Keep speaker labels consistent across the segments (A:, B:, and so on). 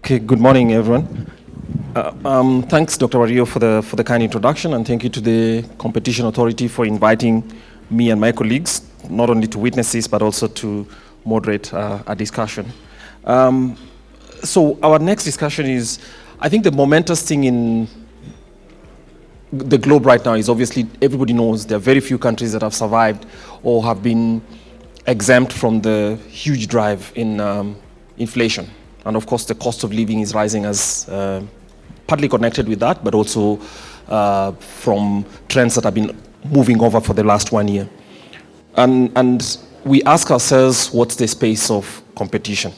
A: Okay, good morning, everyone. Thanks, Dr. Wario, for the kind introduction, and thank you to the Competition Authority for inviting me and my colleagues, not only to witness this, but also to moderate a discussion. So our next discussion is, I think the momentous thing in the globe right now is obviously everybody knows there are very few countries that have survived or have been exempt from the huge drive in inflation. And of course, the cost of living is rising as partly connected with that, but also from trends that have been moving over for the last 1 year. And we ask ourselves, what's the space of competition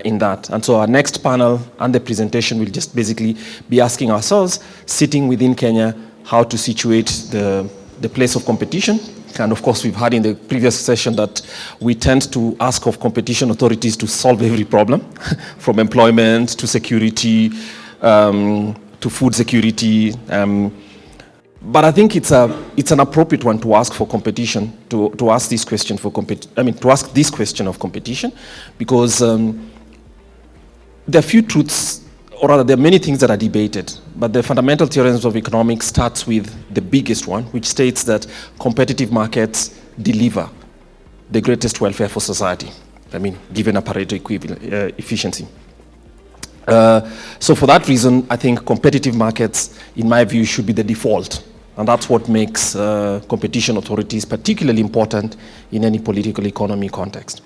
A: in that? And so our next panel and the presentation will just basically be asking ourselves, sitting within Kenya, how to situate the place of competition. And of course, we've heard in the previous session that we tend to ask of competition authorities to solve every problem, from employment to security, to food security. But I think it's an appropriate one to ask for competition, to ask this question to ask this question of competition, because there are few truths, or rather, there are many things that are debated, but the fundamental theorems of economics starts with the biggest one, which states that competitive markets deliver the greatest welfare for society. Given a Pareto efficiency. So for that reason, I think competitive markets, in my view, should be the default. And that's what makes competition authorities particularly important in any political economy context.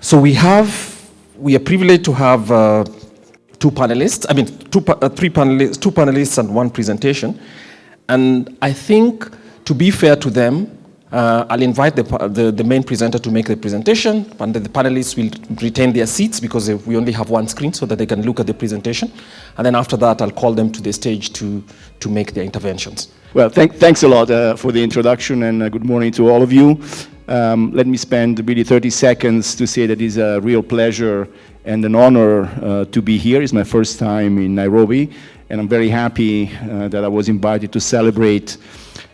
A: So we are privileged to have three panelists and one presentation. And I think, to be fair to them, I'll invite the main presenter to make the presentation, and the panelists will retain their seats because we only have one screen so that they can look at the presentation. And then after that, I'll call them to the stage to make their interventions.
B: Well, thanks a lot for the introduction, and good morning to all of you. Let me spend really 30 seconds to say that it's a real pleasure and an honor to be here. It's my first time in Nairobi, and I'm very happy that I was invited to celebrate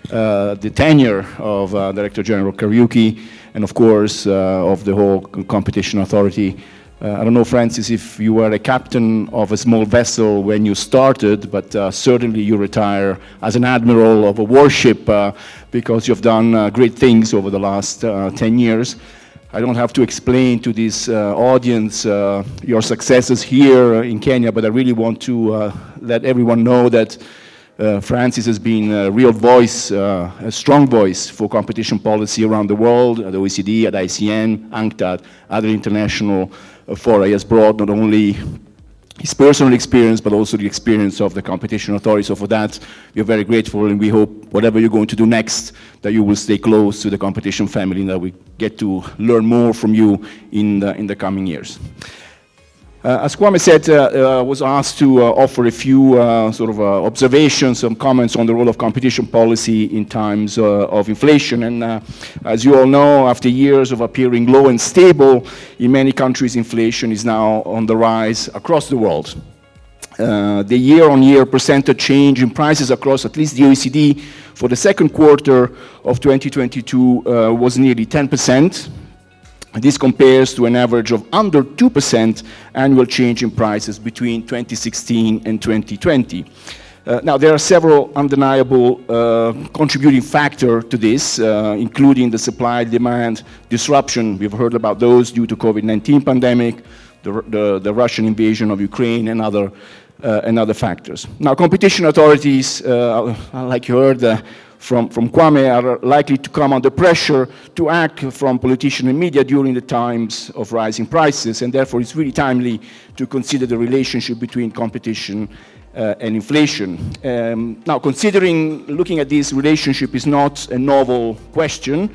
B: the tenure of Director General Kariuki, and of course of the whole competition authority. I don't know, Francis, if you were a captain of a small vessel when you started, but certainly you retire as an admiral of a warship because you've done great things over the last 10 years. I don't have to explain to this audience your successes here in Kenya, but I really want to let everyone know that Francis has been a real voice, a strong voice for competition policy around the world, at the OECD, at ICN, UNCTAD, other international fora. He has brought not only his personal experience, but also the experience of the competition authority. So for that, we are very grateful, and we hope whatever you're going to do next, that you will stay close to the competition family, and that we get to learn more from you in the coming years. As Kwame said, I was asked to offer a few observations, some comments on the role of competition policy in times of inflation. And as you all know, after years of appearing low and stable, in many countries inflation is now on the rise across the world. The year-on-year percentage change in prices across at least the OECD for the second quarter of 2022 was nearly 10%. This compares to an average of under 2% annual change in prices between 2016 and 2020. Now, there are several undeniable contributing factors to this, including the supply-demand disruption. We've heard about those due to COVID-19 pandemic, the Russian invasion of Ukraine, and other factors. Now, competition authorities, like you heard, from Kwame, are likely to come under pressure to act from politicians and media during the times of rising prices, and therefore it's really timely to consider the relationship between competition and inflation. Now, looking at this relationship is not a novel question.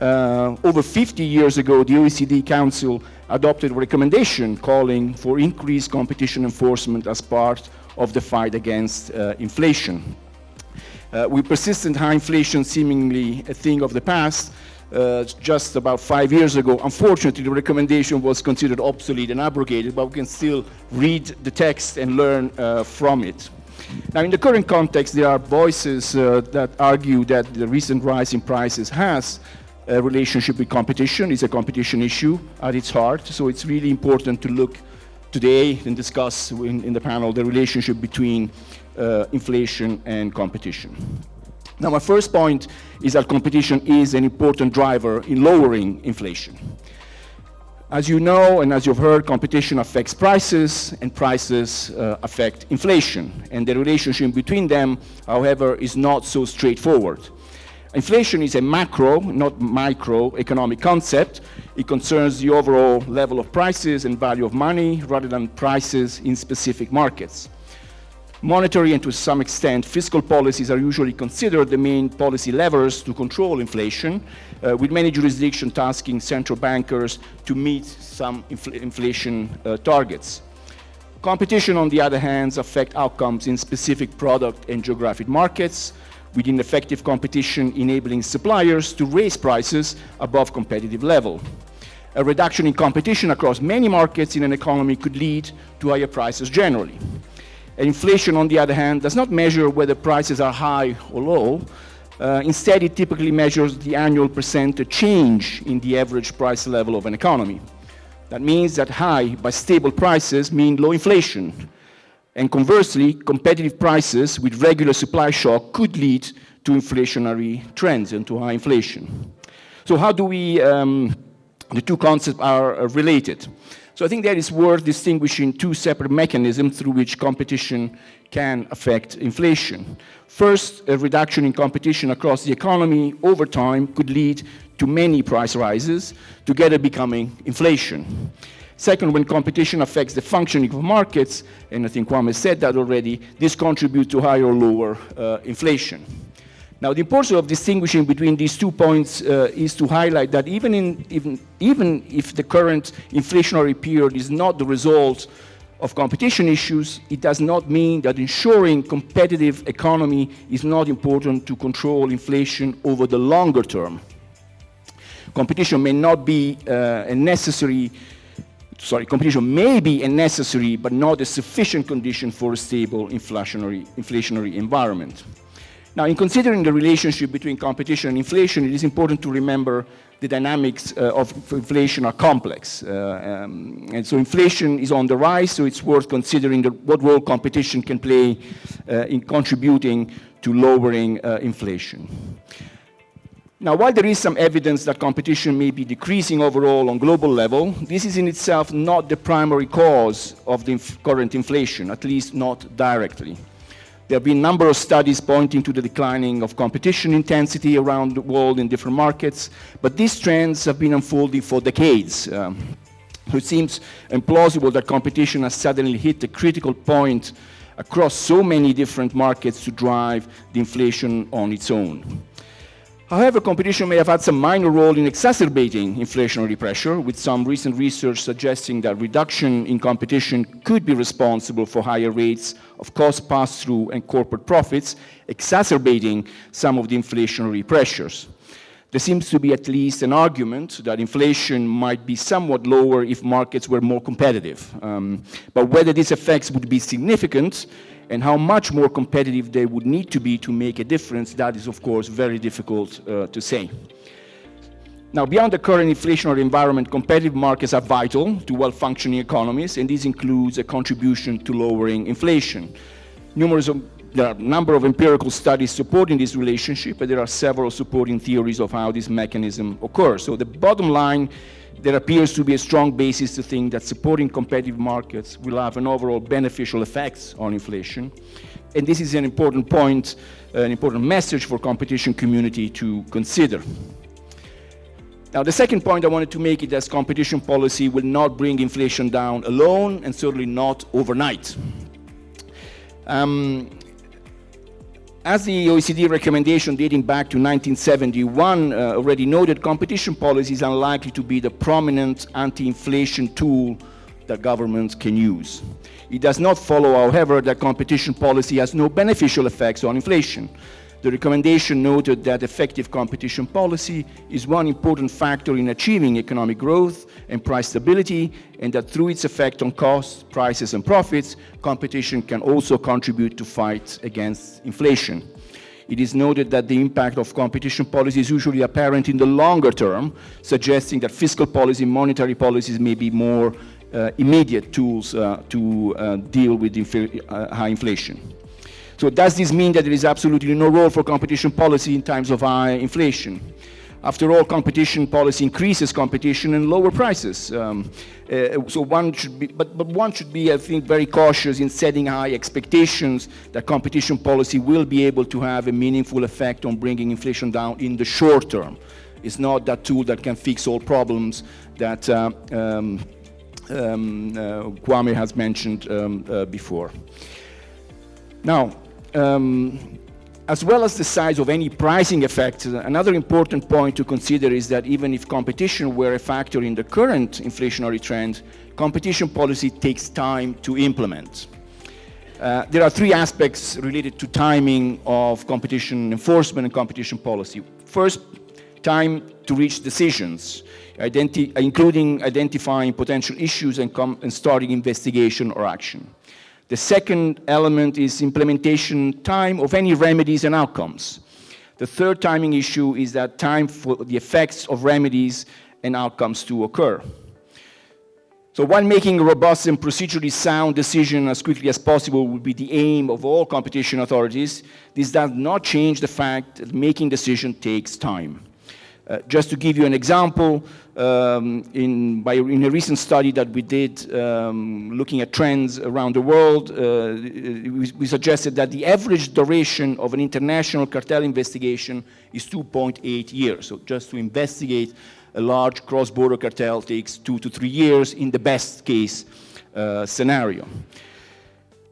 B: Over 50 years ago, the OECD Council adopted a recommendation calling for increased competition enforcement as part of the fight against inflation. With persistent high inflation seemingly a thing of the past, just about 5 years ago, unfortunately, the recommendation was considered obsolete and abrogated, but we can still read the text and learn from it. Now, in the current context, there are voices that argue that the recent rise in prices has a relationship with competition. It's a competition issue at its heart, so it's really important to look today and discuss in the panel the relationship between inflation and competition. Now, my first point is that competition is an important driver in lowering inflation. As you know, and as you've heard, competition affects prices, and prices affect inflation. And the relationship between them, however, is not so straightforward. Inflation is a macro, not micro, economic concept. It concerns the overall level of prices and value of money rather than prices in specific markets. Monetary and to some extent fiscal policies are usually considered the main policy levers to control inflation, with many jurisdictions tasking central bankers to meet some inflation targets. Competition, on the other hand, affects outcomes in specific product and geographic markets, with ineffective competition enabling suppliers to raise prices above competitive level. A reduction in competition across many markets in an economy could lead to higher prices generally. And inflation, on the other hand, does not measure whether prices are high or low. Instead, it typically measures the annual percentage change in the average price level of an economy. That means that high but stable prices mean low inflation. And conversely, competitive prices with regular supply shock could lead to inflationary trends and to high inflation. So how do we, the two concepts are related. So I think that it's worth distinguishing two separate mechanisms through which competition can affect inflation. First, a reduction in competition across the economy over time could lead to many price rises, together becoming inflation. Second, when competition affects the functioning of markets, and I think Kwame said that already, this contributes to higher or lower inflation. Now, the importance of distinguishing between these 2 points is to highlight that even if the current inflationary period is not the result of competition issues, it does not mean that ensuring competitive economy is not important to control inflation over the longer term. Competition may be a necessary but not a sufficient condition for a stable inflationary environment. Now, in considering the relationship between competition and inflation, it is important to remember the dynamics of inflation are complex. And so inflation is on the rise, so it's worth considering what role competition can play in contributing to lowering inflation. Now, while there is some evidence that competition may be decreasing overall on global level, this is in itself not the primary cause of the current inflation, at least not directly. There have been a number of studies pointing to the declining of competition intensity around the world in different markets, but these trends have been unfolding for decades. So it seems implausible that competition has suddenly hit a critical point across so many different markets to drive the inflation on its own. However, competition may have had some minor role in exacerbating inflationary pressure, with some recent research suggesting that reduction in competition could be responsible for higher rates of cost pass-through and corporate profits, exacerbating some of the inflationary pressures. There seems to be at least an argument that inflation might be somewhat lower if markets were more competitive. But whether these effects would be significant and how much more competitive they would need to be to make a difference, that is, of course, very difficult to say. Now, beyond the current inflationary environment, competitive markets are vital to well-functioning economies, and this includes a contribution to lowering inflation. There are a number of empirical studies supporting this relationship, but there are several supporting theories of how this mechanism occurs. So the bottom line, there appears to be a strong basis to think that supporting competitive markets will have an overall beneficial effect on inflation. And this is an important point, an important message for competition community to consider. Now, the second point I wanted to make is that competition policy will not bring inflation down alone, and certainly not overnight. As the OECD recommendation dating back to 1971 already noted, competition policy is unlikely to be the prominent anti-inflation tool that governments can use. It does not follow, however, that competition policy has no beneficial effects on inflation. The recommendation noted that effective competition policy is one important factor in achieving economic growth and price stability, and that through its effect on costs, prices, and profits, competition can also contribute to fight against inflation. It is noted that the impact of competition policy is usually apparent in the longer term, suggesting that fiscal policy and monetary policies may be more immediate tools to deal with high inflation. So does this mean that there is absolutely no role for competition policy in times of high inflation? After all, competition policy increases competition and lower prices. So one should be, but one should be, I think, very cautious in setting high expectations that competition policy will be able to have a meaningful effect on bringing inflation down in the short term. It's not that tool that can fix all problems that Kwame has mentioned before. Now, as well as the size of any pricing effect, another important point to consider is that even if competition were a factor in the current inflationary trend, competition policy takes time to implement. There are three aspects related to timing of competition enforcement and competition policy. First, time to reach decisions, including identifying potential issues and starting investigation or action. The second element is implementation time of any remedies and outcomes. The third timing issue is that time for the effects of remedies and outcomes to occur. So while making a robust and procedurally sound decision as quickly as possible would be the aim of all competition authorities, this does not change the fact that making decision takes time. Just to give you an example, in a recent study that we did looking at trends around the world, we suggested that the average duration of an international cartel investigation is 2.8 years. So just to investigate a large cross-border cartel takes 2 to 3 years in the best case scenario.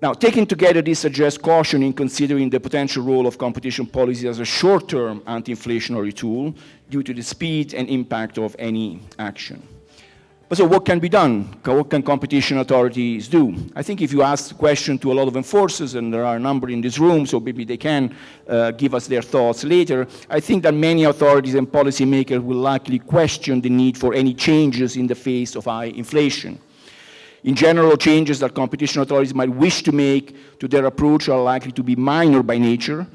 B: Now, taken together, this suggests caution in considering the potential role of competition policy as a short-term anti-inflationary tool due to the speed and impact of any action. But so what can be done? What can competition authorities do? I think if you ask the question to a lot of enforcers, and there are a number in this room, so maybe they can give us their thoughts later, I think that many authorities and policymakers will likely question the need for any changes in the face of high inflation. In general, changes that competition authorities might wish to make to their approach are likely to be minor by nature.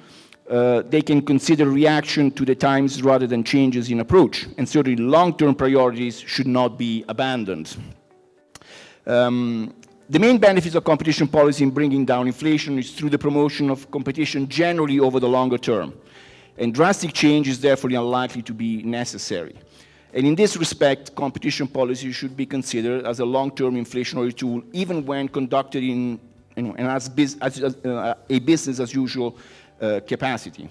B: They can consider reaction to the times rather than changes in approach, and certainly long-term priorities should not be abandoned. The main benefits of competition policy in bringing down inflation is through the promotion of competition generally over the longer term, and drastic change is therefore unlikely to be necessary. And in this respect, competition policy should be considered as a long-term inflationary tool, even when conducted in as a business-as-usual capacity.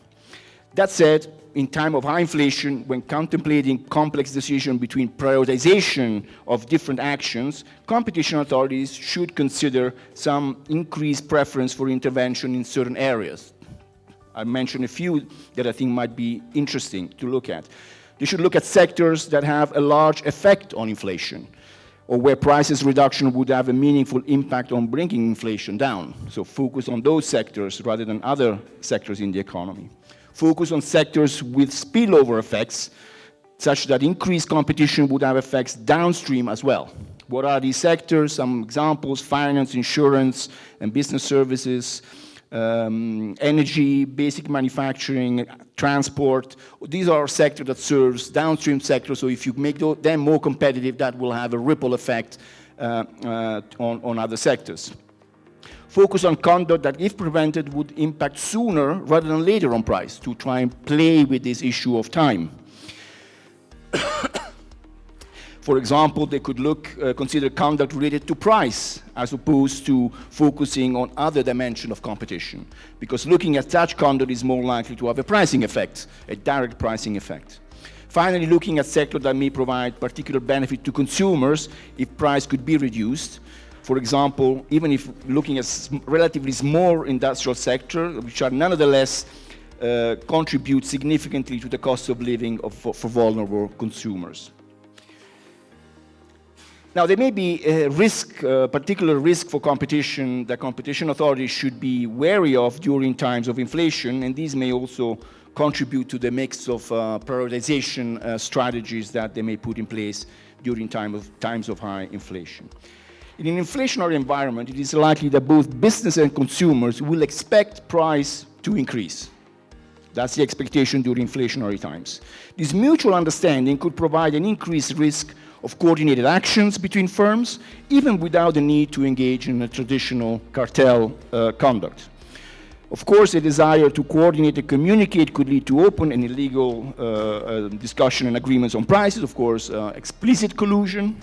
B: That said, in time of high inflation, when contemplating complex decisions between prioritization of different actions, competition authorities should consider some increased preference for intervention in certain areas. I mentioned a few that I think might be interesting to look at. They should look at sectors that have a large effect on inflation, or where prices reduction would have a meaningful impact on bringing inflation down. So focus on those sectors rather than other sectors in the economy. Focus on sectors with spillover effects, such that increased competition would have effects downstream as well. What are these sectors? Some examples: finance, insurance, and business services, energy, basic manufacturing, transport. These are sectors that serves downstream sectors, so if you make them more competitive, that will have a ripple effect on other sectors. Focus on conduct that, if prevented, would impact sooner rather than later on price, to try and play with this issue of time. For example, they could consider conduct related to price as opposed to focusing on other dimensions of competition, because looking at such conduct is more likely to have a pricing effect, a direct pricing effect. Finally, looking at sectors that may provide particular benefit to consumers if price could be reduced. For example, even if looking at relatively small industrial sectors, which are nonetheless contribute significantly to the cost of living for vulnerable consumers. Now, there may be a risk, particular risk for competition that competition authorities should be wary of during times of inflation, and these may also contribute to the mix of prioritization strategies that they may put in place during times of high inflation. In an inflationary environment, it is likely that both business and consumers will expect price to increase. That's the expectation during inflationary times. This mutual understanding could provide an increased risk of coordinated actions between firms, even without the need to engage in a traditional cartel conduct. Of course, a desire to coordinate and communicate could lead to open and illegal discussion and agreements on prices, of course, explicit collusion.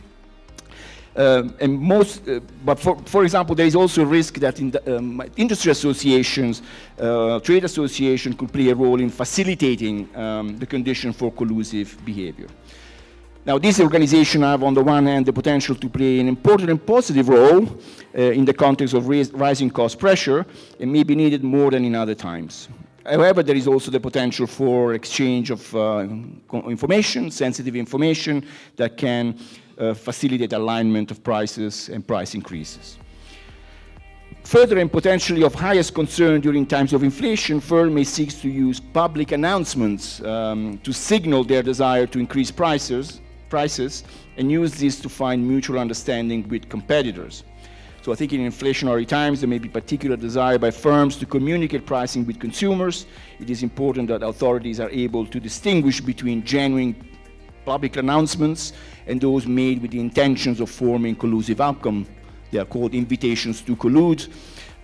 B: But for example, there is also a risk that in the, industry associations, trade associations could play a role in facilitating the condition for collusive behavior. Now, these organizations have, on the one hand, the potential to play an important and positive role in the context of rising cost pressure, and may be needed more than in other times. However, there is also the potential for exchange of information, sensitive information, that can facilitate alignment of prices and price increases. Further, and potentially of highest concern during times of inflation, firms may seek to use public announcements to signal their desire to increase prices, and use this to find mutual understanding with competitors. So I think in inflationary times, there may be particular desire by firms to communicate pricing with consumers. It is important that authorities are able to distinguish between genuine public announcements and those made with the intentions of forming collusive outcome. They are called invitations to collude,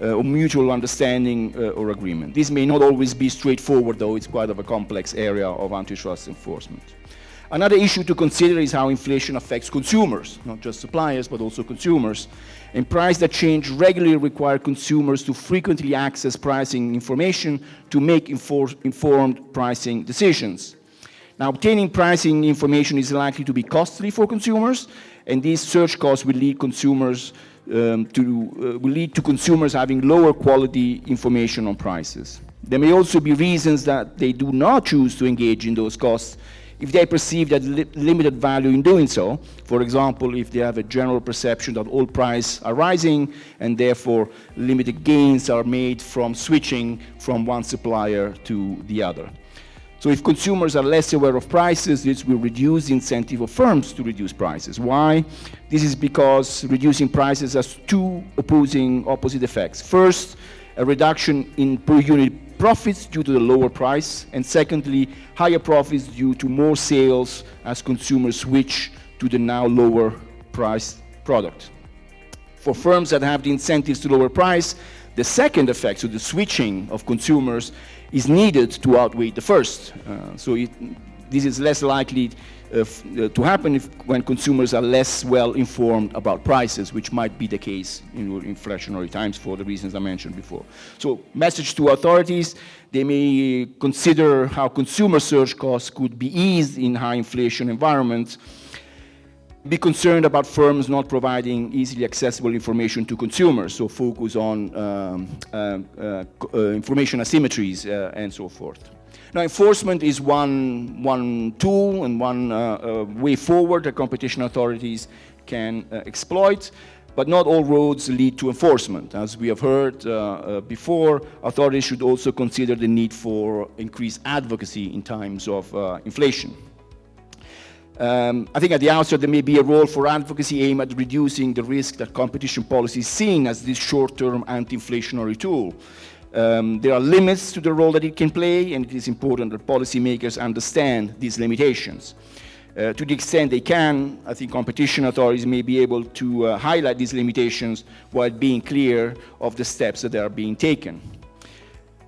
B: or mutual understanding or agreement. This may not always be straightforward, though. It's quite of a complex area of antitrust enforcement. Another issue to consider is how inflation affects consumers, not just suppliers, but also consumers. And prices that change regularly require consumers to frequently access pricing information to make informed pricing decisions. Now, obtaining pricing information is likely to be costly for consumers, and these search costs will lead consumers to consumers having lower quality information on prices. There may also be reasons that they do not choose to engage in those costs if they perceive that limited value in doing so. For example, if they have a general perception that all prices are rising and therefore limited gains are made from switching from one supplier to the other. So if consumers are less aware of prices, this will reduce the incentive of firms to reduce prices. Why? This is because reducing prices has two opposite effects. First, a reduction in per unit profits due to the lower price, and secondly, higher profits due to more sales as consumers switch to the now lower priced product. For firms that have the incentives to lower price, the second effect, so the switching of consumers, is needed to outweigh the first. This is less likely to happen when consumers are less well informed about prices, which might be the case in inflationary times for the reasons I mentioned before. So, message to authorities: they may consider how consumer search costs could be eased in high inflation environments. Be concerned about firms not providing easily accessible information to consumers, so focus on information asymmetries and so forth. Now, enforcement is one tool and one way forward that competition authorities can exploit, but not all roads lead to enforcement. As we have heard before, authorities should also consider the need for increased advocacy in times of inflation. I think at the outset there may be a role for advocacy aimed at reducing the risk that competition policy is seen as this short-term anti-inflationary tool. There are limits to the role that it can play, and it is important that policymakers understand these limitations. To the extent they can, I think competition authorities may be able to highlight these limitations while being clear of the steps that are being taken.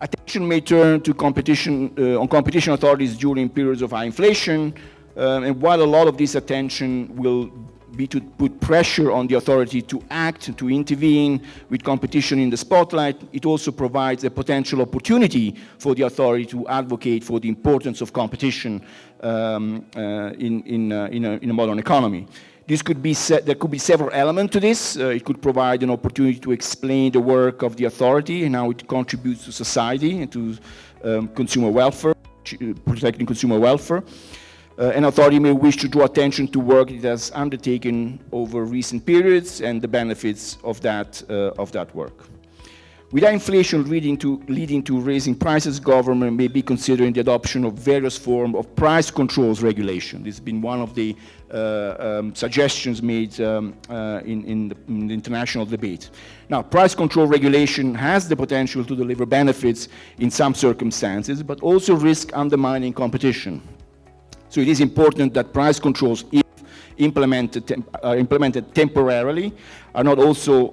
B: Attention may turn to competition authorities during periods of high inflation, and while a lot of this attention will be to put pressure on the authority to act, to intervene with competition in the spotlight, it also provides a potential opportunity for the authority to advocate for the importance of competition in a modern economy. There could be several elements to this. It could provide an opportunity to explain the work of the authority and how it contributes to society and to consumer welfare, protecting consumer welfare. An authority may wish to draw attention to work it has undertaken over recent periods and the benefits of that work. Without inflation leading to raising prices, government may be considering the adoption of various forms of price controls regulation. This has been one of the suggestions made in the international debate. Now, price control regulation has the potential to deliver benefits in some circumstances, but also risk undermining competition. So it is important that price controls, if implemented temporarily are not also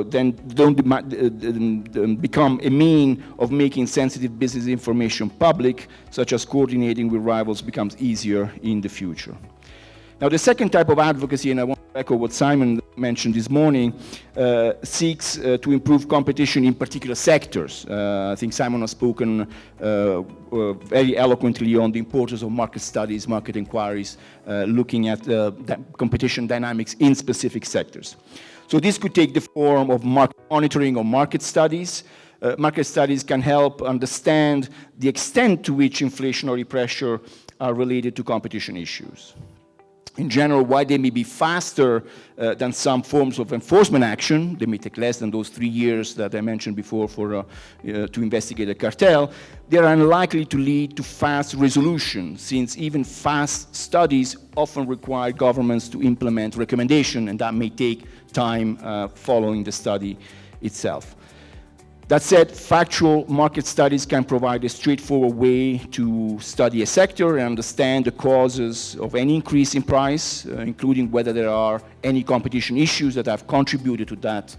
B: don't become a mean of making sensitive business information public, such as coordinating with rivals becomes easier in the future. Now, the second type of advocacy, and I want to echo what Simon mentioned this morning, seeks to improve competition in particular sectors. I think Simon has spoken very eloquently on the importance of market studies, market inquiries, looking at competition dynamics in specific sectors. So this could take the form of market monitoring or market studies. Market studies can help understand the extent to which inflationary pressure are related to competition issues. In general, why they may be faster than some forms of enforcement action, they may take less than those 3 years that I mentioned before for, to investigate a cartel, they are unlikely to lead to fast resolution, since even fast studies often require governments to implement recommendations, and that may take time following the study itself. That said, factual market studies can provide a straightforward way to study a sector and understand the causes of any increase in price, including whether there are any competition issues that have contributed to that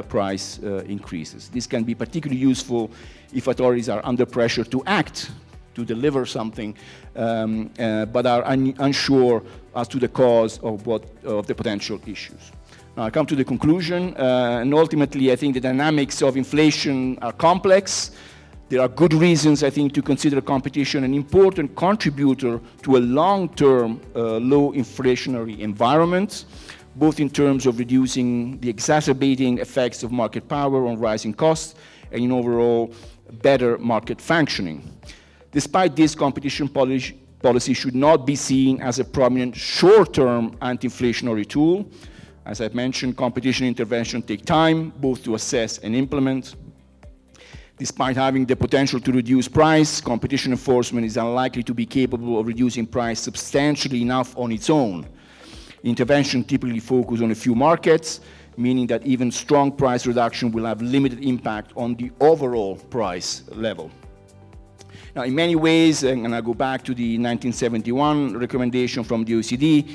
B: price increases. This can be particularly useful if authorities are under pressure to act, to deliver something, but are unsure as to the cause of the potential issues. Now I come to the conclusion, and ultimately I think the dynamics of inflation are complex. There are good reasons, I think, to consider competition an important contributor to a long-term low inflationary environment, both in terms of reducing the exacerbating effects of market power on rising costs and in overall better market functioning. Despite this, competition policy should not be seen as a prominent short-term anti-inflationary tool. As I've mentioned, competition intervention take time, both to assess and implement. Despite having the potential to reduce price, competition enforcement is unlikely to be capable of reducing price substantially enough on its own. Intervention typically focuses on a few markets, meaning that even strong price reduction will have limited impact on the overall price level. Now, in many ways, and I go back to the 1971 recommendation from the OECD,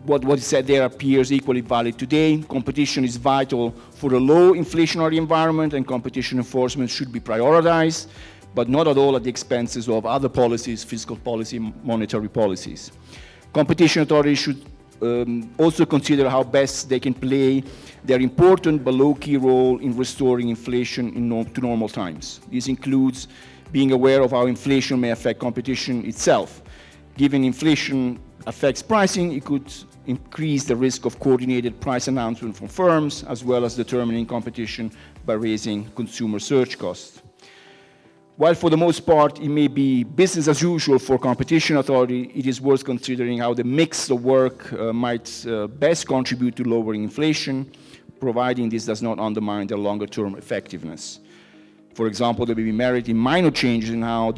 B: what is said there appears equally valid today. Competition is vital for a low inflationary environment, and competition enforcement should be prioritized, but not at all at the expenses of other policies, fiscal policy, monetary policies. Competition authorities should also consider how best they can play their important but low-key role in restoring inflation to normal times. This includes being aware of how inflation may affect competition itself. Given inflation affects pricing, it could increase the risk of coordinated price announcement from firms, as well as determining competition by raising consumer surge costs. While for the most part it may be business as usual for competition authority, it is worth considering how the mix of work might best contribute to lowering inflation, providing this does not undermine their longer-term effectiveness. For example, there may be merit in minor changes in how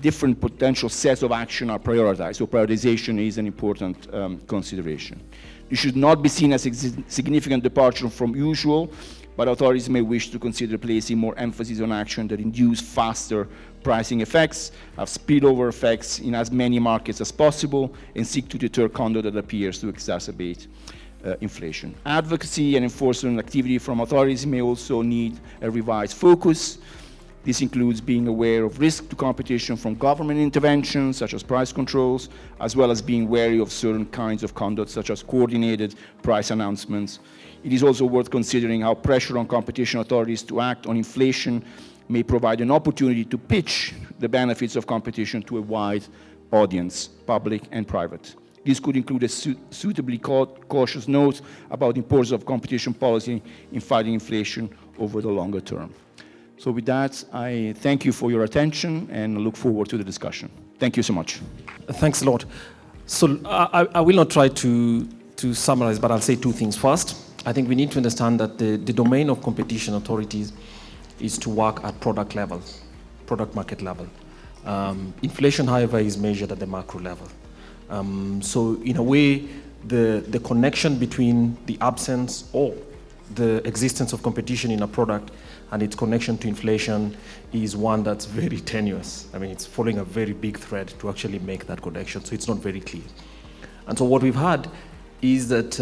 B: different potential sets of action are prioritized. So prioritization is an important consideration. This should not be seen as a significant departure from usual, but authorities may wish to consider placing more emphasis on action that induce faster pricing effects, have spillover effects in as many markets as possible, and seek to deter conduct that appears to exacerbate inflation. Advocacy and enforcement activity from authorities may also need a revised focus. This includes being aware of risk to competition from government interventions, such as price controls, as well as being wary of certain kinds of conduct, such as coordinated price announcements. It is also worth considering how pressure on competition authorities to act on inflation may provide an opportunity to pitch the benefits of competition to a wide audience, public and private. This could include a suitably cautious note about the importance of competition policy in fighting inflation over the longer term. So with that, I thank you for your attention and look forward to the discussion. Thank you so much.
A: Thanks a lot. So I will not try to summarize, but I'll say two things. First, I think we need to understand that the domain of competition authorities is to work at product level, product market level. Inflation, however, is measured at the macro level. So in a way, the connection between the absence or the existence of competition in a product and its connection to inflation is one that's very tenuous. I mean, it's following a very big thread to actually make that connection, so it's not very clear. And so what we've had is that,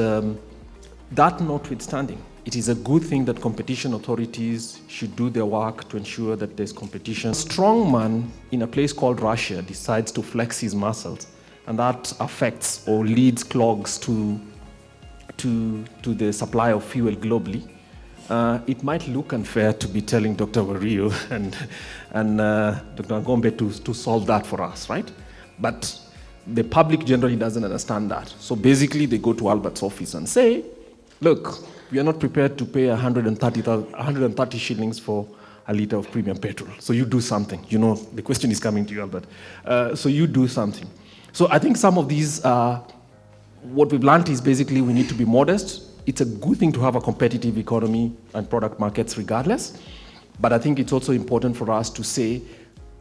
A: that notwithstanding, it is a good thing that competition authorities should do their work to ensure that there's competition. A strong man in a place called Russia decides to flex his muscles, and that affects or leads clogs to the supply of fuel globally. It might look unfair to be telling Dr. Wario and Dr. Ngombe to solve that for us, right? But the public generally doesn't understand that. So basically they go to Albert's office and say, look, we are not prepared to pay 130 shillings for a liter of premium petrol. So you do something. You know, the question is coming to you, Albert. So you do something. So I think some of these, what we've learned is basically we need to be modest. It's a good thing to have a competitive economy and product markets regardless. But I think it's also important for us to say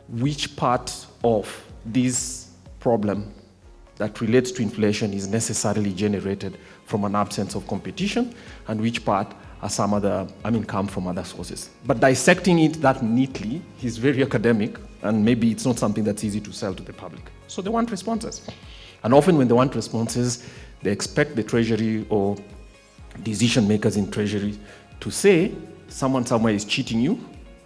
A: which part of this problem that relates to inflation is necessarily generated from an absence of competition, and which part are some other, come from other sources. But dissecting it that neatly is very academic, and maybe it's not something that's easy to sell to the public. So they want responses. And often when they want responses, they expect the Treasury or decision makers in Treasury to say, someone somewhere is cheating you,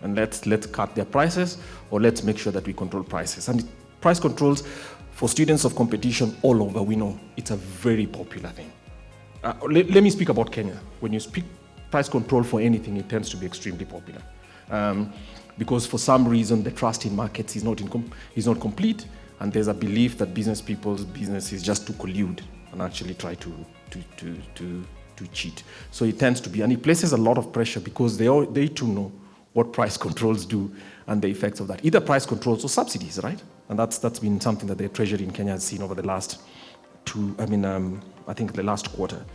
A: and let's cut their prices, or let's make sure that we control prices. And price controls for students of competition all over, we know it's a very popular thing. Let me speak about Kenya. When you speak price control for anything, it tends to be extremely popular. Because for some reason, the trust in markets is not complete, and there's a belief that people's business is just to collude and actually try to cheat. So it tends to be, and it places a lot of pressure because they too know what price controls do and the effects of that. Either price controls or subsidies, right? And that's been something that the Treasury in Kenya has seen over the last I think the last quarter.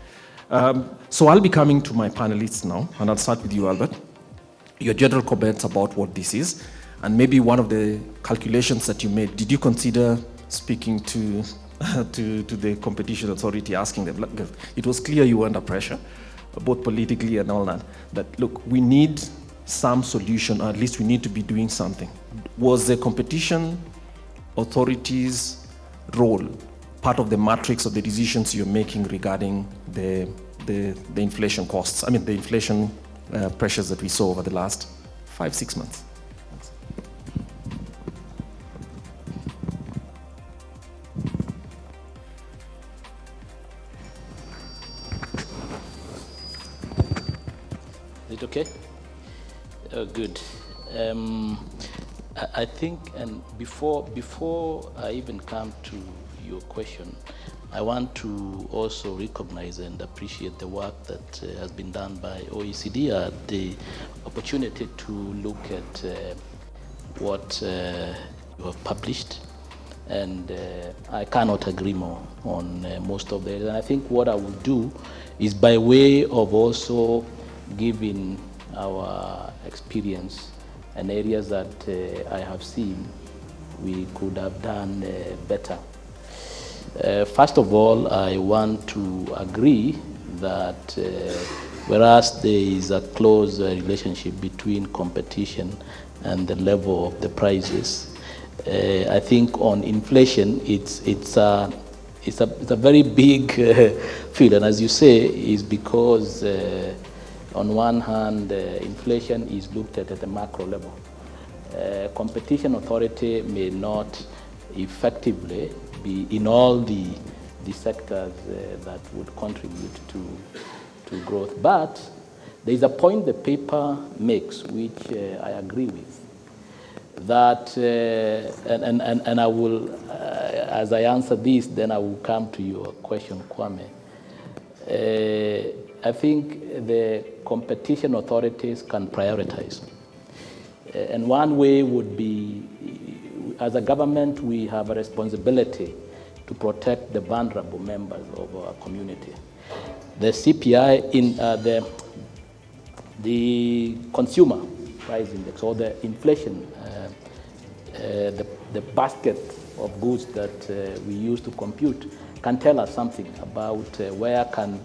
A: So I'll be coming to my panelists now, and I'll start with you, Albert. Your general comments about what this is, and maybe one of the calculations that you made. Did you consider speaking to the competition authority, asking them? It was clear you were under pressure, both politically and all that. That look, we need some solution, or at least we need to be doing something. Was the competition authority's role part of the matrix of the decisions you're making regarding the inflation costs? The inflation pressures that we saw over the last 5-6 months. Thanks.
C: Is it okay? Good. I think, and before I even come to your question, I want to also recognize and appreciate the work that has been done by OECD, the opportunity to look at what you have published, and I cannot agree more on most of it. And I think what I will do is, by way of also giving our experience and areas that I have seen we could have done better. First of all, I want to agree that whereas there is a close relationship between competition and the level of the prices, I think on inflation it's a very big field, and as you say, is because on one hand inflation is looked at the macro level. Competition authority may not effectively be in all the sectors that would contribute to growth. But there is a point the paper makes, which I agree with, that, and I will, as I answer this, then I will come to your question, Kwame. I think the competition authorities can prioritize. And one way would be, as a government, we have a responsibility to protect the vulnerable members of our community. The CPI in the consumer price index, or the inflation, the basket of goods that we use to compute, can tell us something about where can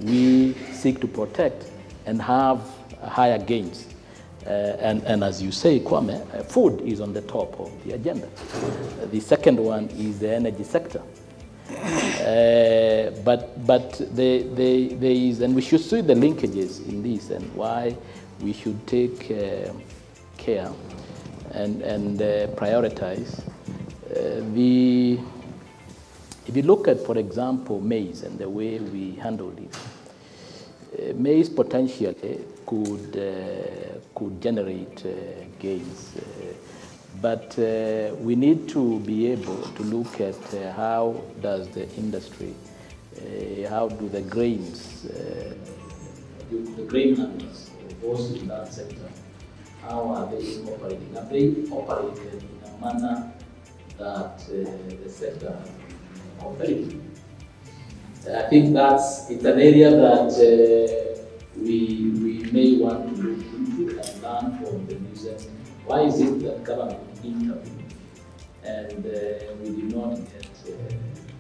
C: we seek to protect and have higher gains. And as you say, Kwame, food is on the top of the agenda. The second one is the energy sector. But there is, and we should see the linkages in this and why we should take care and prioritize. If you look at, for example, maize and the way we handled it, maize potentially could generate gains. But we need to be able to look at how does the industry, how do the grains, the grain handlers, those in that sector, how are they operating? Are they operating in a manner that the sector has been competitive? I think it's an area that we may want to look into and learn from the business. Why is it that government intervened and we did not get the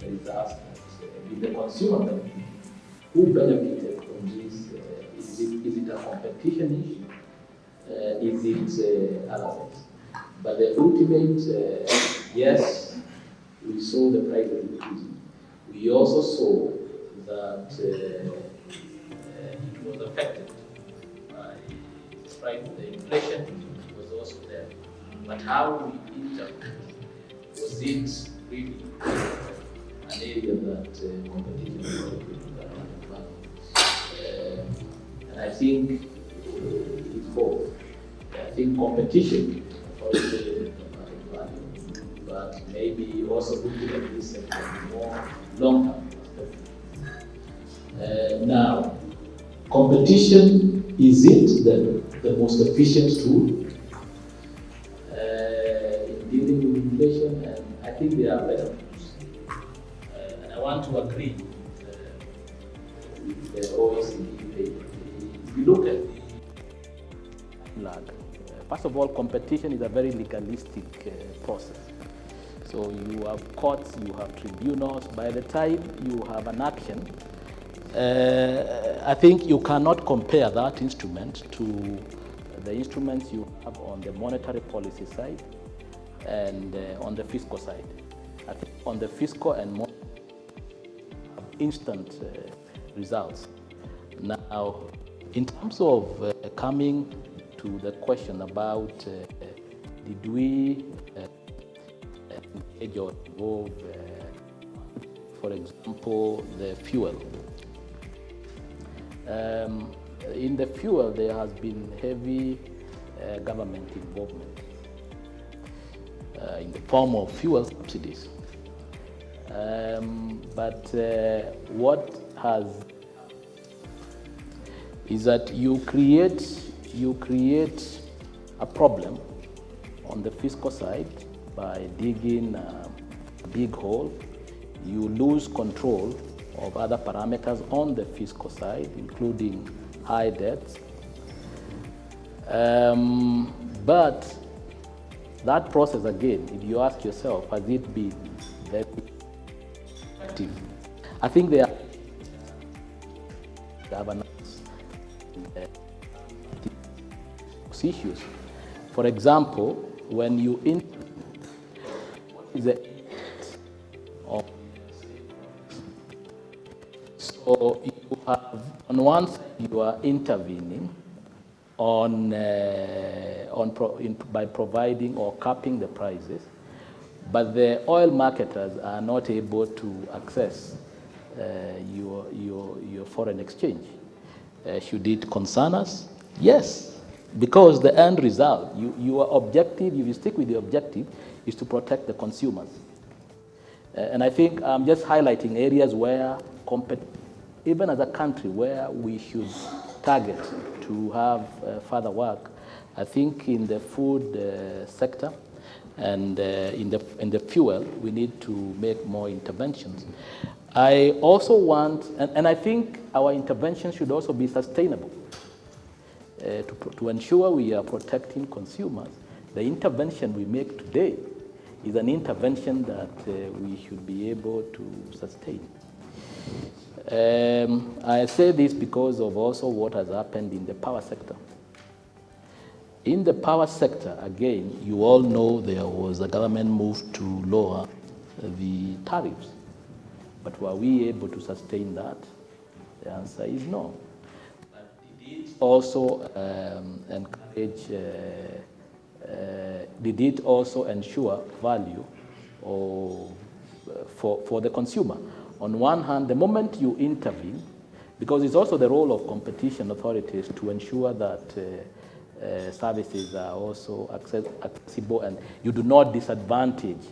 C: results that with the consumer benefit? Who benefited from this? Is it a competition issue? Is it other things? But the ultimate, yes, we saw the price of increasing. We also saw that it was affected by the inflation. Also there. But how we interpret, was it really an area that competition and I think it's both. I think competition also value, but maybe also looking at this sector more long-term perspective. Now, competition, is it the most efficient tool dealing with inflation? And I think there are better tools. And I want to agree with the OECD paper. If you look at first of all, competition is a very legalistic process. So you have courts, you have tribunals. By the time you have an action, I think you cannot compare that instrument to the instruments you have on the monetary policy side and on the fiscal side. I think on the fiscal and instant results. Now, in terms of coming to the question about did we engage or involve, for example, the fuel. In the fuel, there has been heavy government involvement in the form of fuel subsidies. But what has is that you create a problem on the fiscal side by digging a big hole. You lose control of other parameters on the fiscal side, including high debts. But that process, again, if you ask yourself, has it been very effective? I think there are governance issues. For example, when you so you have, on one side, you are intervening by providing or capping the prices, but the oil marketers are not able to access your foreign exchange. Should it concern us? Yes, because the end result, your objective, if you stick with the objective, is to protect the consumers. And I think I'm just highlighting areas where, even as a country, where we should target to have further work. I think in the food sector and in the fuel, we need to make more interventions. I also want, and I think our intervention should also be sustainable to ensure we are protecting consumers. The intervention we make today is an intervention that we should be able to sustain. I say this because of also what has happened in the power sector. In the power sector, again, you all know there was a government move to lower the tariffs. But were we able to sustain that? The answer is no. But did it also encourage, did it also ensure value or, for the consumer? On one hand, the moment you intervene, because it's also the role of competition authorities to ensure that services are also accessible and you do not disadvantage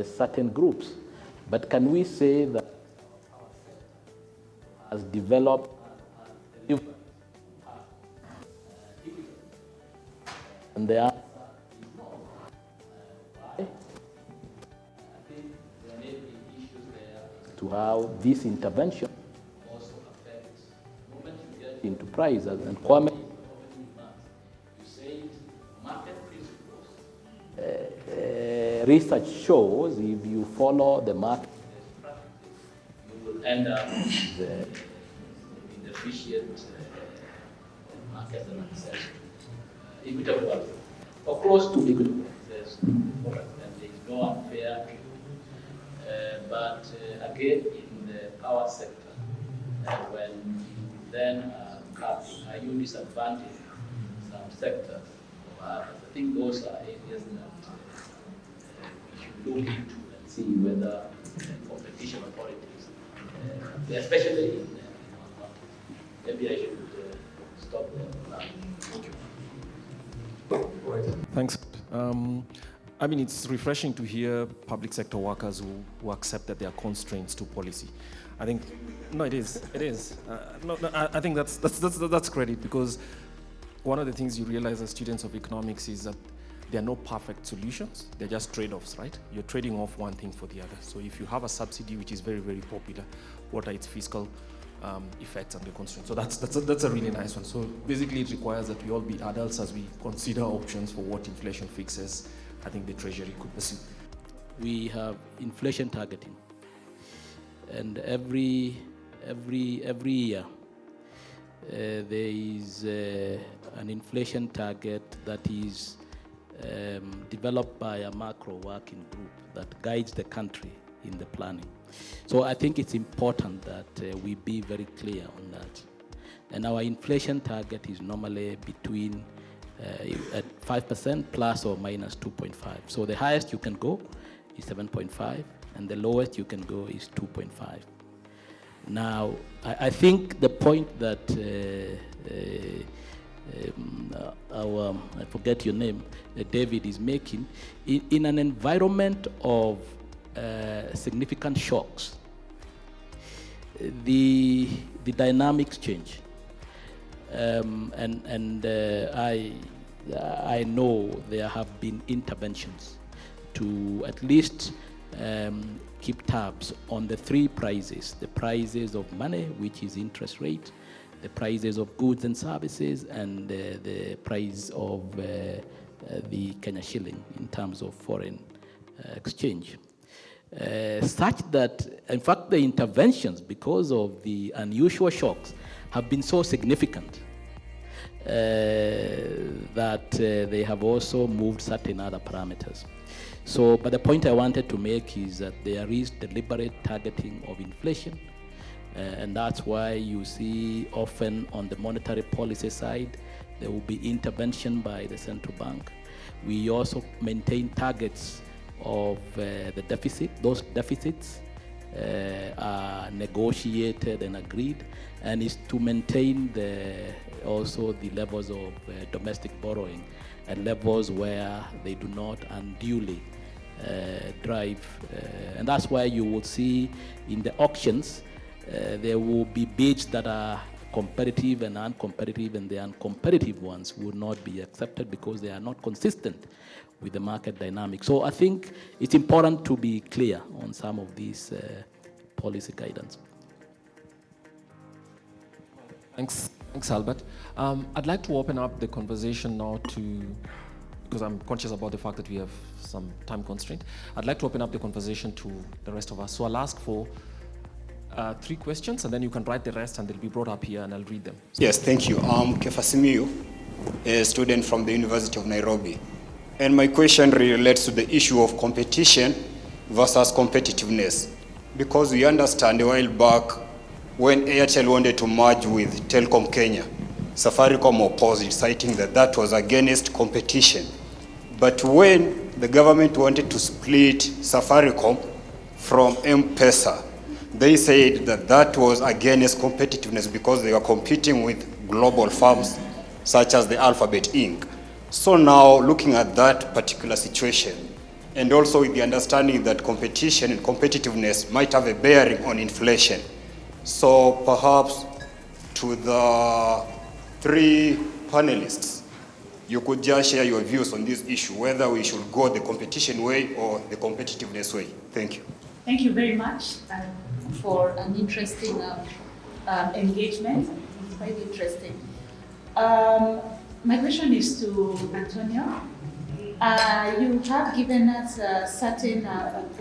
C: certain groups. But can we say that has developed and the answer is no. Why? I think there may be issues there to how this intervention also affects the moment you get into price. And Kwame, you say market principles. Research shows if you follow the market, you will end up with inefficient market and access to equitable value, or close to equitable access to product, and there is no unfair treatment. But again, in the power sector, when you then are you disadvantaged some sectors or others? I think those are areas that we should look into and see whether competition authorities, especially in maybe I should stop there. Thank you.
A: Thanks. I mean, it's refreshing to hear public sector workers who accept that there are constraints to policy. I think, no, it is. It is. I think that's credit, because one of the things you realize as students of economics is that there are no perfect solutions. They're just trade-offs, right? You're trading off one thing for the other. So if you have a subsidy which is very, very popular, what are its fiscal effects and the constraints? So that's a really nice one. So basically, it requires that we all be adults as we consider options for what inflation fixes I think the Treasury could pursue.
C: We have inflation targeting, and every year there is an inflation target that is developed by a macro working group that guides the country in the planning. So I think it's important that we be very clear on that. And our inflation target is normally between at 5% plus or minus 2.5. So the highest you can go is 7.5, and the lowest you can go is 2.5. Now, I think the point that I forget your name, David is making, in an environment of significant shocks, the dynamics change. I know there have been interventions to at least keep tabs on the three prices: the prices of money, which is interest rate, the prices of goods and services, and the price of the Kenya shilling in terms of foreign exchange. Such that, in fact, the interventions, because of the unusual shocks, have been so significant that they have also moved certain other parameters. So, but the point I wanted to make is that there is deliberate targeting of inflation, and that's why you see often on the monetary policy side, there will be intervention by the central bank. We also maintain targets of the deficit. Those deficits are negotiated and agreed, and is to maintain also the levels of domestic borrowing at levels where they do not unduly drive. And that's why you will see in the auctions, there will be bids that are competitive and uncompetitive, and the uncompetitive ones will not be accepted because they are not consistent with the market dynamics. So I think it's important to be clear on some of these policy guidance.
A: Thanks, Albert. I'd like to open up the conversation now because I'm conscious about the fact that we have some time constraint. I'd like to open up the conversation to the rest of us. So I'll ask for 3 questions, and then you can write the rest, and they'll be brought up here, and I'll read them.
D: Yes, thank you. I'm Kefasimiu, a student from the University of Nairobi. And my question relates to the issue of competition versus competitiveness. because we understand a while back when Airtel wanted to merge with Telecom Kenya, Safaricom opposed, citing that that was against competition. But when the government wanted to split Safaricom from M-Pesa, they said that that was against competitiveness because they were competing with global firms such as the Alphabet Inc. So now, looking at that particular situation, and also with the understanding that competition and competitiveness might have a bearing on inflation. So perhaps to the three panelists, you could just share your views on this issue, whether we should go the competition way or the competitiveness way. Thank you.
E: Thank you very much for an interesting engagement. It's quite interesting. My question is to Antonio. You have given us certain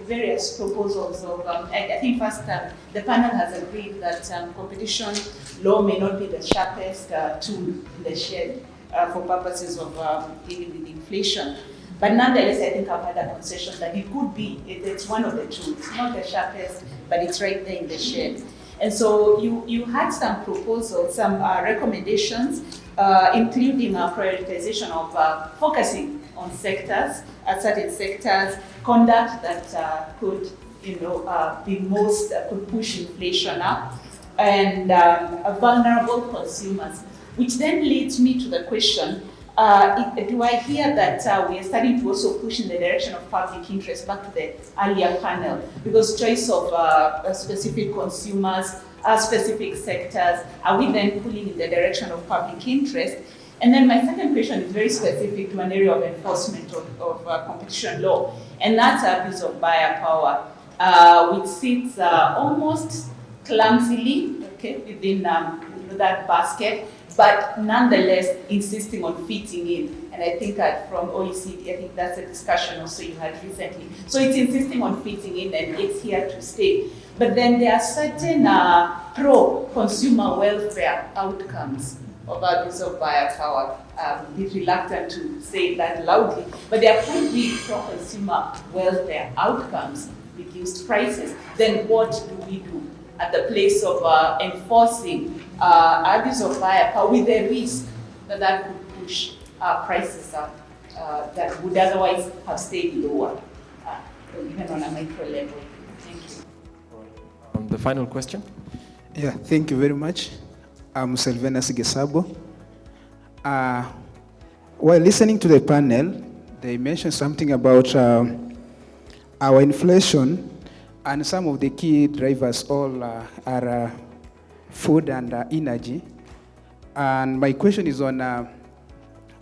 E: various proposals of, I think first the panel has agreed that competition law may not be the sharpest tool in the shed for purposes of dealing with inflation. But nonetheless, I think I've had a concession that it could be, it's one of the tools. It's not the sharpest, but it's right there in the shed. And so you had some proposals, some recommendations, including prioritization of focusing on sectors, certain sectors, conduct that could, be most, could push inflation up, and vulnerable consumers. Which then leads me to the question, do I hear that we are starting to also push in the direction of public interest, back to the earlier panel, because choice of specific consumers, specific sectors, are we then pulling in the direction of public interest? And then my second question is very specific to an area of enforcement of competition law, and that's abuse of buyer power, which sits almost clumsily, within that basket, but nonetheless insisting on fitting in. And I think from OECD, I think that's a discussion also you had recently. So it's insisting on fitting in and it's here to stay. But then there are certain pro-consumer welfare outcomes of abuse of buyer power. Be reluctant to say that loudly, but there could be pro-consumer welfare outcomes, reduced prices. Then what do we do at the place of enforcing abuse of buyer power with the risk that could push prices up that would otherwise have stayed lower, even on a micro level? Thank you.
A: The final question.
F: Yeah, thank you very much. I'm Selvena Sigesabo. While listening to the panel, they mentioned something about our inflation, and some of the key drivers all are food and energy. And my question is on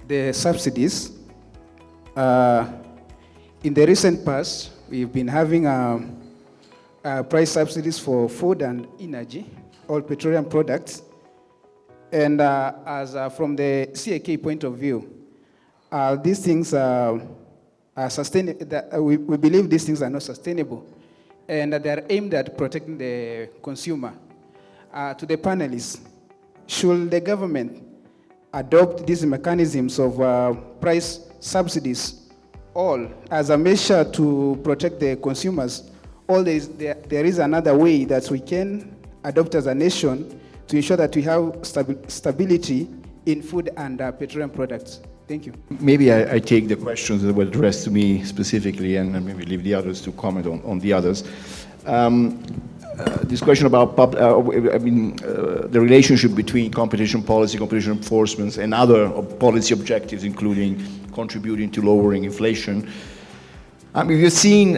F: the subsidies. In the recent past, we've been having price subsidies for food and energy, all petroleum products. And as from the CAK point of view, these things are sustainable. We believe these things are not sustainable, and they are aimed at protecting the consumer. To the panelists, should the government adopt these mechanisms of price subsidies all as a measure to protect the consumers, or there is another way that we can adopt as a nation to ensure that we have stability in food and petroleum products? Thank you.
B: Maybe I take the questions that were addressed to me specifically, and maybe leave the others to comment on the others. This question about the relationship between competition policy, competition enforcement, and other policy objectives, including contributing to lowering inflation. We've seen,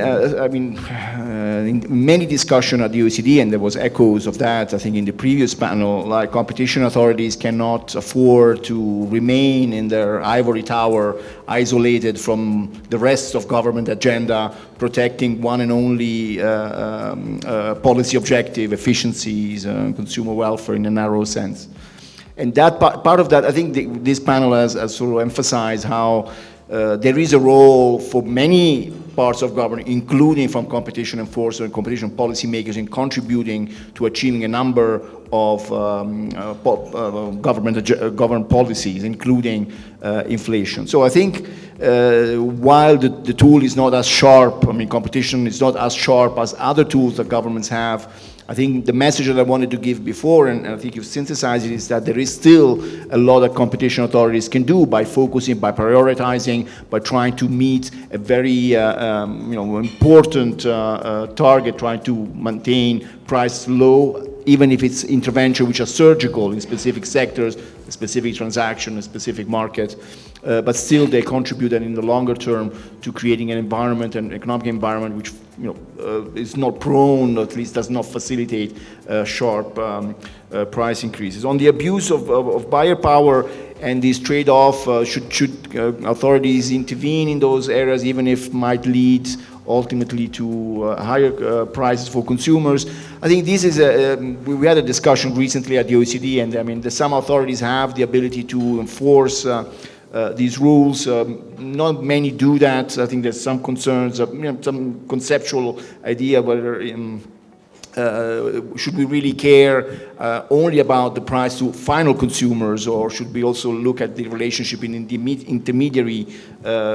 B: many discussion at the OECD, and there was echoes of that, I think, in the previous panel, like competition authorities cannot afford to remain in their ivory tower, isolated from the rest of government agenda, protecting one and only policy objective, efficiencies, consumer welfare in a narrow sense. And that part of that, I think this panel has sort of emphasized how there is a role for many parts of government, including from competition enforcers and competition policymakers, in contributing to achieving a number of government policies, including inflation. So I think while the tool is not as sharp, I mean, competition is not as sharp as other tools that governments have, I think the message that I wanted to give before, and I think you've synthesized it, is that there is still a lot that competition authorities can do by focusing, by prioritizing, by trying to meet a very important target, trying to maintain price low, even if it's intervention which are surgical in specific sectors, a specific transaction, a specific market, but still they contribute in the longer term to creating an environment, an economic environment which is not prone, or at least does not facilitate sharp price increases. On the abuse of buyer power and this trade-off, should authorities intervene in those areas, even if might lead ultimately to higher prices for consumers? I think this is we had a discussion recently at the OECD, and I mean, some authorities have the ability to enforce these rules. Not many do that. I think there's some concerns, some conceptual idea whether should we really care only about the price to final consumers, or should we also look at the relationship in the intermediary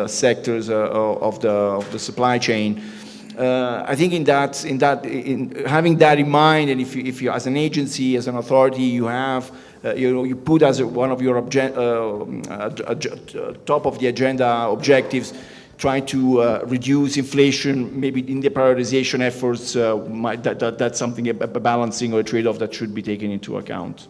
B: sectors of the supply chain? I think in having that in mind, and if you as an agency, as an authority, you have you put as one of your top of the agenda objectives trying to reduce inflation, maybe in the prioritization efforts, that's something, a balancing or a trade-off that should be taken into account.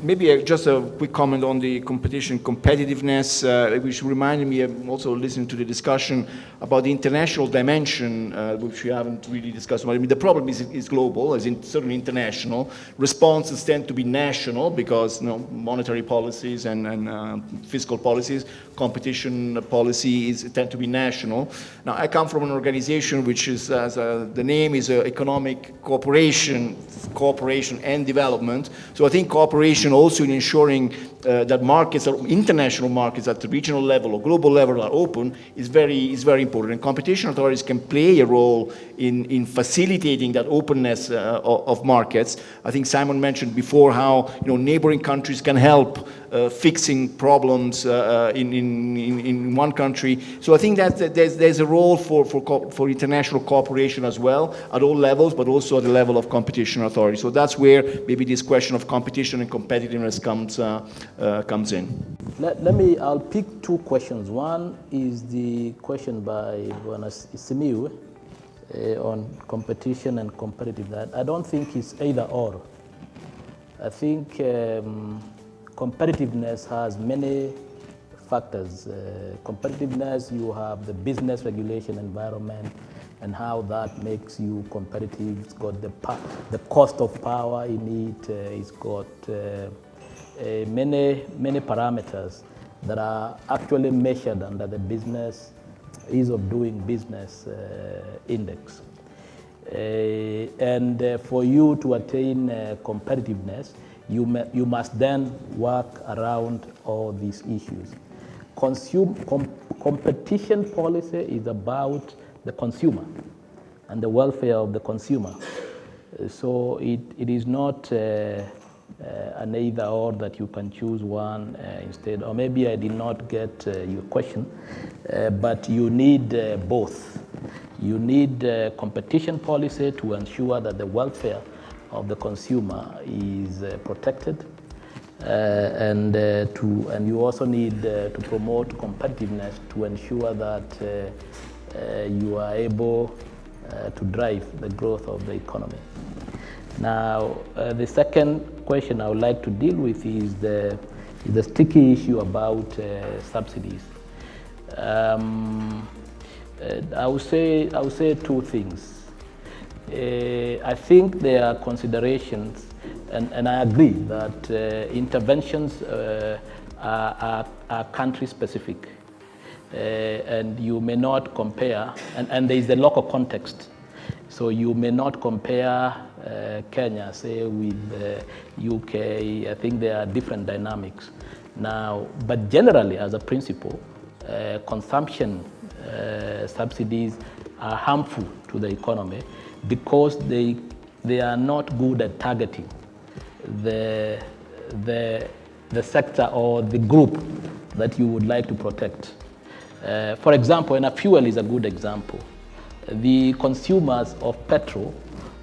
B: Maybe just a quick comment on the competition competitiveness, which reminded me of also listening to the discussion about the international dimension, which we haven't really discussed. I mean, the problem is global, as in certainly international. Responses tend to be national because monetary policies and fiscal policies, competition policies tend to be national. Now, I come from an organization which is, as the name is, economic cooperation and development. So I think cooperation also in ensuring that markets, international markets at the regional level or global level are open is very important. And competition authorities can play a role in facilitating that openness of markets. I think Simon mentioned before how neighboring countries can help fixing problems in one country. So I think that there's a role for international cooperation as well at all levels, but also at the level of competition authority. So that's where maybe this question of competition and competitiveness comes in.
C: I'll pick two questions. One is the question by Simiu on competition and competitiveness. I don't think it's either or. I think competitiveness has many factors. Competitiveness, you have the business regulation environment and how that makes you competitive. It's got the cost of power in it. It's got many parameters that are actually measured under the business ease of doing business index. And for you to attain competitiveness, you must then work around all these issues. Competition policy is about the consumer and the welfare of the consumer. So it is not an either or that you can choose one instead. Or maybe I did not get your question, but you need both. You need competition policy to ensure that the welfare of the consumer is protected, and you also need to promote competitiveness to ensure that you are able to drive the growth of the economy. Now, the second question I would like to deal with is the sticky issue about subsidies. I would say two things. I think there are considerations, and I agree that interventions are country-specific, and you may not compare, and there is the local context. So you may not compare Kenya, say, with UK. I think there are different dynamics. Now, but generally, as a principle, consumption subsidies are harmful to the economy because they are not good at targeting the sector or the group that you would like to protect. For example, and fuel is a good example. The consumers of petrol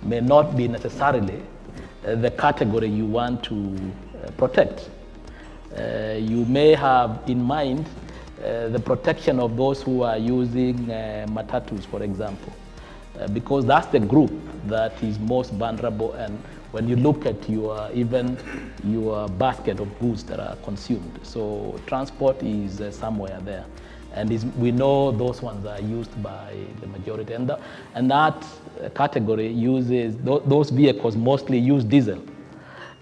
C: may not be necessarily the category you want to protect. You may have in mind the protection of those who are using matatus, for example, because that's the group that is most vulnerable, and when you look at your basket of goods that are consumed. So transport is somewhere there. And we know those ones are used by the majority. And that category uses, those vehicles mostly use diesel.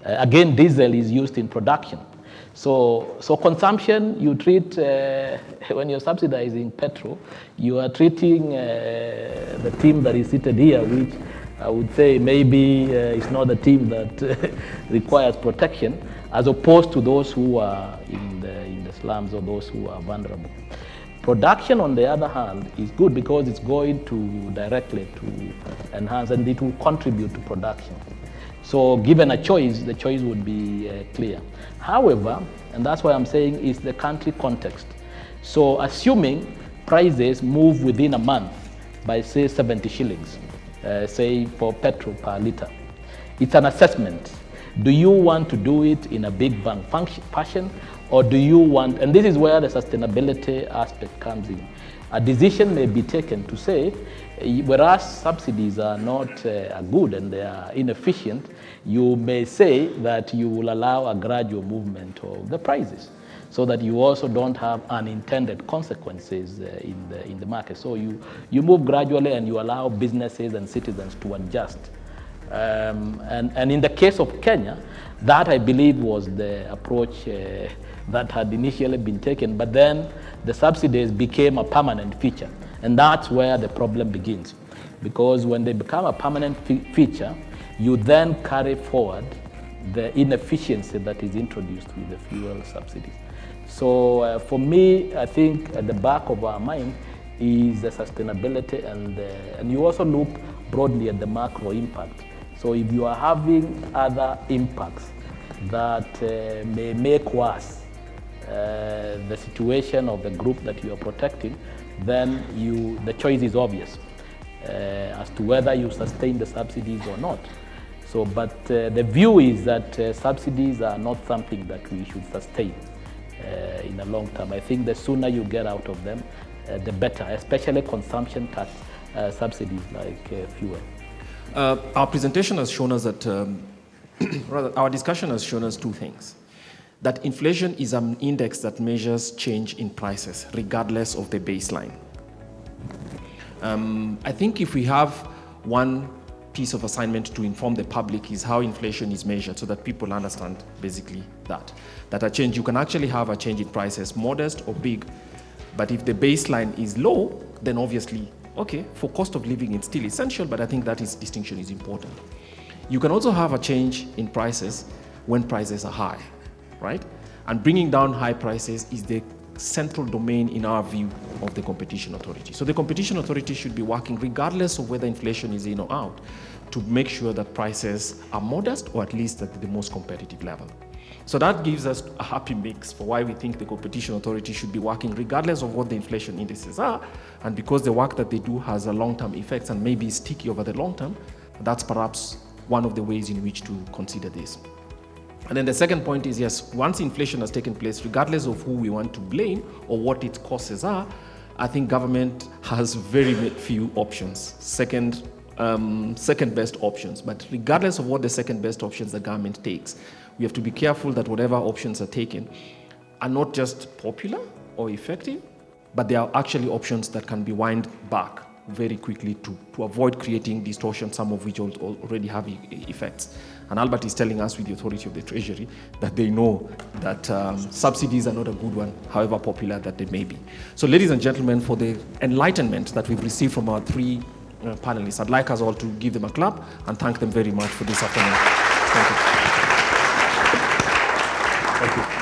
C: Again, diesel is used in production. So consumption, you treat, when you're subsidizing petrol, you are treating the team that is seated here, which I would say maybe it's not the team that requires protection, as opposed to those who are in the slums or those who are vulnerable. Production, on the other hand, is good because it's going to directly to enhance, and it will contribute to production. So given a choice, the choice would be clear. However, and that's why I'm saying is the country context. So assuming prices move within a month by say 70 shillings, say for petrol per liter, it's an assessment. Do you want to do it in a big bang fashion, or do you want, and this is where the sustainability aspect comes in. A decision may be taken to say, whereas subsidies are not good and they are inefficient, you may say that you will allow a gradual movement of the prices, so that you also don't have unintended consequences in the market. So you move gradually and you allow businesses and citizens to adjust. And in the case of Kenya, that I believe was the approach that had initially been taken, but then the subsidies became a permanent feature. And that's where the problem begins. Because when they become a permanent feature, you then carry forward the inefficiency that is introduced with the fuel subsidies. So for me, I think at the back of our mind is the sustainability, and you also look broadly at the macro impact. So if you are having other impacts that may make worse the situation of the group that you are protecting, then the choice is obvious as to whether you sustain the subsidies or not. So, but the view is that subsidies are not something that we should sustain in the long term. I think the sooner you get out of them, the better, especially consumption tax subsidies like fuel.
A: Our presentation has shown us that, rather, our discussion has shown us two things. That inflation is an index that measures change in prices, regardless of the baseline. I think if we have one piece of assignment to inform the public is how inflation is measured, so that people understand basically that a change, you can actually have a change in prices, modest or big, but if the baseline is low, then obviously, okay, for cost of living, it's still essential, but I think that distinction is important. You can also have a change in prices when prices are high, right? And bringing down high prices is the central domain, in our view, of the Competition Authority. So the Competition Authority should be working, regardless of whether inflation is in or out, to make sure that prices are modest, or at least at the most competitive level. So that gives us a happy mix for why we think the Competition Authority should be working regardless of what the inflation indices are, and because the work that they do has a long-term effects and may be sticky over the long term, that's perhaps one of the ways in which to consider this. And then the second point is, yes, once inflation has taken place, regardless of who we want to blame or what its causes are, I think government has very few options, second best options. But regardless of what the second best options the government takes, we have to be careful that whatever options are taken are not just popular or effective, but they are actually options that can be wound back very quickly to avoid creating distortion, some of which already have effects. And Albert is telling us, with the authority of the Treasury, that they know that subsidies are not a good one, however popular that they may be. So ladies and gentlemen, for the enlightenment that we've received from our three panelists, I'd like us all to give them a clap and thank them very much for this afternoon. Thank you. Thank you.